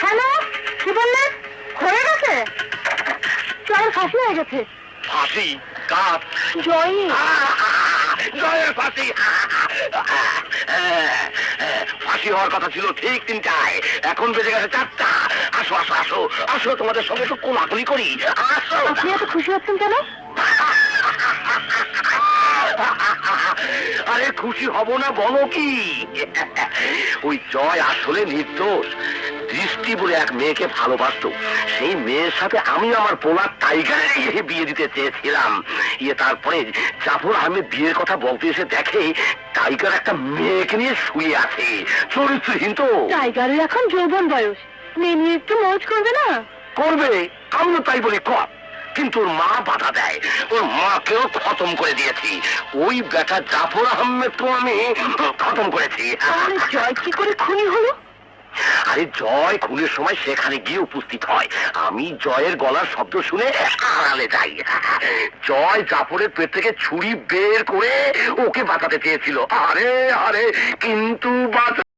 Hello, কি বললেন? হয়ে গেছে? জয়ের ফাঁসি হয়ে গেছে। ফাঁসি? কার? জয়ী। জয়ের ফাঁসি। ফাঁসি হওয়ার কথা ছিল ঠিক 3টায়, এখন বেজে গেছে 4টা। আসো আসো আসো আসো, তোমাদের সঙ্গে একটু কোলাকুলি করি। আসো। আপনি এত খুশি হচ্ছেন কেন? আরে খুশি হব না বলো কি? ওই জয় আসলে নির্দোষ। দৃষ্টি বলে এক মেয়েকে ভালোবাসতো, সেই মেয়ের সাথে আমি আমার পোলা টাইগারের বিয়ে দিতে চেয়েছিলাম। তারপরে জাফর আহমেদ বিয়ের কথা বলতে এসে দেখে টাইগার একটা মেয়েকে নিয়ে শুয়ে আছে। চরিত্রহীন তো। টাইগারের এখন যৌবন বয়স, মেয়ে নিয়ে একটু মৌজ করবে না? করবে, আমিও তাই বলি কর। কিন্তু ওর মা বাধা দেয়, ওর মাকেও খতম করে দিয়েছি। ওই বেটা জাফর আহমেদকেও আমি খতম করেছি। তাহলে জয় কি করে খুনি হলো? আরে জয় খুনের সময় সেখানে গিয়ে উপস্থিত হয়। আমি জয়ের গলার শব্দ শুনে আড়ালে যাই। জয় জাফরের পেট থেকে ছুরি বের করে ওকে বাঁচাতে চেয়েছিল। আরে আরে কিন্তু